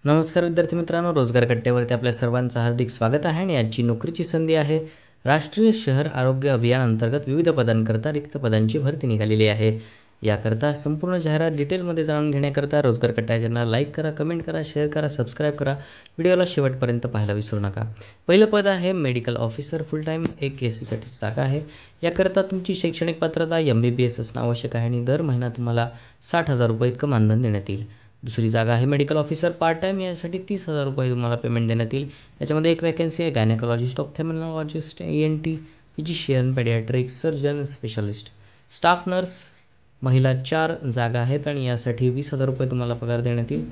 नमस्कार विद्यार्थी मित्रांनो, रोजगार कट्ट्यावरती आपल्या सर्वांचं हार्दिक स्वागत आहे. आणि आजची नोकरीची संधी आहे. राष्ट्रीय शहर आरोग्य अभियान अंतर्गत विविध पदांकरता रिक्त पदांची भरती निघालेली आहे. याकरता संपूर्ण जाहिरात डिटेलमध्ये जाणून घेण्याकरता रोजगार कट्टा चॅनल लाईक करा, कमेंट करा, शेअर करा, सबस्क्राईब करा. व्हिडिओला शेवटपर्यंत पाहायला विसरू नका. पहिलं पद आहे मेडिकल ऑफिसर फुल टाईम, एक एस-सीसाठी जागा आहे. याकरता तुमची शैक्षणिक पात्रता MBBS असणं आवश्यक आहे आणि दर महिना तुम्हाला 60,000 रुपये इतकं मानधन देण्यात येईल. दुसरी जागा आहे मेडिकल ऑफिसर पार्ट टाईम, यासाठी 30,000 रुपये तुम्हाला पेमेंट देण्यात येईल. याच्यामध्ये एक वॅकन्सी आहे gynaecologist, ophthalmologist, ENT, physician, paediatric, surgeon, specialist. Staff nurse महिला 4 जागा आहेत आणि यासाठी 20,000 रुपये तुम्हाला पगार देण्यात येईल.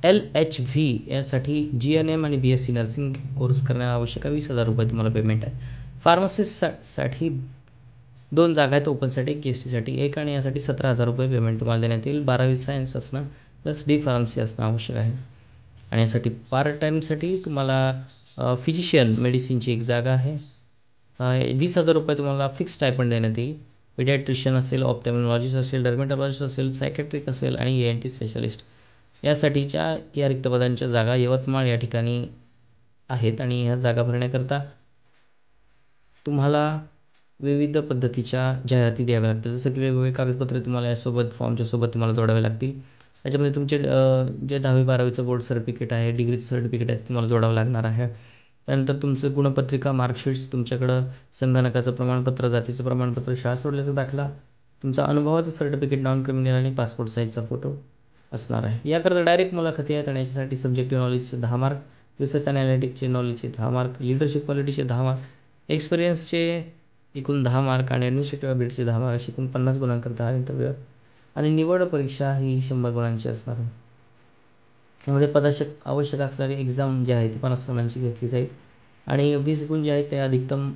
LHV यासाठी GNM आणि BSc नर्सिंग कोर्स करणे आवश्यक आहे. 20,000 रुपये तुम्हाला पेमेंट आहे. फार्मसिस्टसाठी 2 जागा आहेत ओपनसाठी, एक STसाठी एक, आणि यासाठी 17,000 रुपये पेमेंट तुम्हाला देण्यात येईल. 12वी सायन्स असणं प्लस D फार्मसी असणं आवश्यक आहे. आणि यासाठी पार्ट टाईमसाठी तुम्हाला फिजिशियन मेडिसिनची एक जागा आहे. 20,000 रुपये तुम्हाला फिक्स स्टायपंड देण्यात येईल. पिडियाट्रिशियन असेल, ऑप्थॅल्मॉलॉजिस्ट असेल, डर्मेटॉलॉजिस्ट असेल, सायकॅट्रिक असेल आणि ENT स्पेशालिस्ट यासाठीच्या या रिक्त पदांच्या जागा यवतमाळ या ठिकाणी आहेत. आणि ह्या जागा भरण्याकरता तुम्हाला विविध पद्धतीच्या जाहिराती द्याव्या लागतात. जसं की वेगवेगळे कागदपत्रे तुम्हाला यासोबत फॉर्मच्या सोबत तुम्हाला जोडावे लागतील. त्याच्यामध्ये तुमचे जे 10वी-12वीचं बोर्ड सर्टिफिकेट आहे, डिग्रीचं सर्टिफिकेट आहे, तुम्हाला जोडावं लागणार आहे. त्यानंतर तुमचं गुणपत्रिका, मार्कशीट्स, तुमच्याकडं संगणकाचं प्रमाणपत्र, जातीचं प्रमाणपत्र, शाळा सोडल्याचा दाखला, तुमचा अनुभवाचं सर्टिफिकेट, नॉन क्रिमिनल आणि पासपोर्ट साईजचा फोटो असणार आहे. याकरता डायरेक्ट मुलाखती आहेत आणि याच्यासाठी सब्जेक्टिव्ह नॉलेजचे 10 मार्क, रिसर्च ॲनालिटिक्सचे नॉलेजचे 10 मार्क, लिडरशिप क्वालिटीचे 10 मार्क, एक्सपिरियन्सचे एकूण 10 मार्क आणि ॲडमिनिस्ट्रेटिव्ह ॲबिलिटीचे 10 मार्क, अशी एकूण 50 गुणांकरता हा इंटरव्ह्यू आहे. आणि निवड परीक्षा ही 100 गुणांची असणार आहे. यामध्ये आवश्यक असणारी एक्झाम जी आहे ती 50 गुणांची घेतली जाईल. आणि 20 गुण जे आहेत ते अधिकतम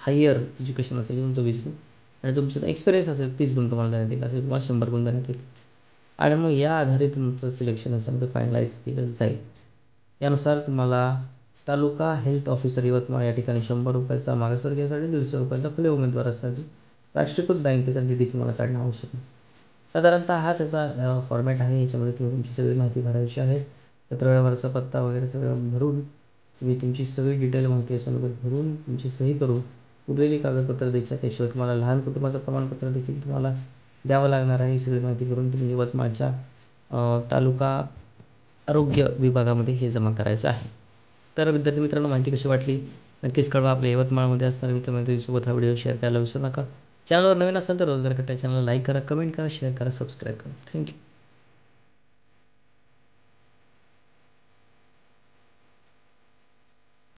हायर एज्युकेशन असेल तुमचं 20 गुण, आणि तुमचा एक्सपिरियन्स असेल 30 गुण तुम्हाला देण्यात येईल. असे तुम्हाला 100 गुण देण्यात येईल. आणि मग या आधारे तुमचं सिलेक्शन असेल फायनलाईज केलं जाईल. यानुसार तुम्हाला तालुका हेल्थ ऑफिसर यवतमाळ या ठिकाणी 100 रुपयाचा, मागासवर्गीयासाठी 150 रुपयाचा, खुले उमेदवारासाठी राष्ट्रीयकृत बँकेसाठी डी तुम्हाला काढणं आवश्यक आहे. साधारणतः हा त्याचा फॉर्मॅट आहे. याच्यामध्ये तुम्ही तुमची सगळी माहिती भरायची आहे. पत्रव्यवहाराचा पत्ता वगैरे सगळं भरून तुम्ही तुमची सगळी डिटेल माहिती याच्यामध्ये भरून तुमची सही करून उरलेली कागदपत्र द्यायची. त्याशिवाय तुम्हाला लहान कुटुंबाचं प्रमाणपत्र देखील तुम्हाला द्यावं लागणार आहे. ही सगळी माहिती करून तुम्ही यवतमाळच्या तालुका आरोग्य विभागामध्ये हे जमा करायचं आहे. तर विद्यार्थी मित्रांनो, माहिती कशी वाटली नक्कीच कळवा. आपल्या यवतमाळमध्ये असणाऱ्या मित्रमंडळींसोबत हा व्हिडिओ शेअर करायला विसरू नका. चॅनलवर नवीन असाल तर रोजगार कट्टा चॅनलला लाईक करा, कमेंट करा, शेअर करा, सबस्क्राईब करा. थँक्यू.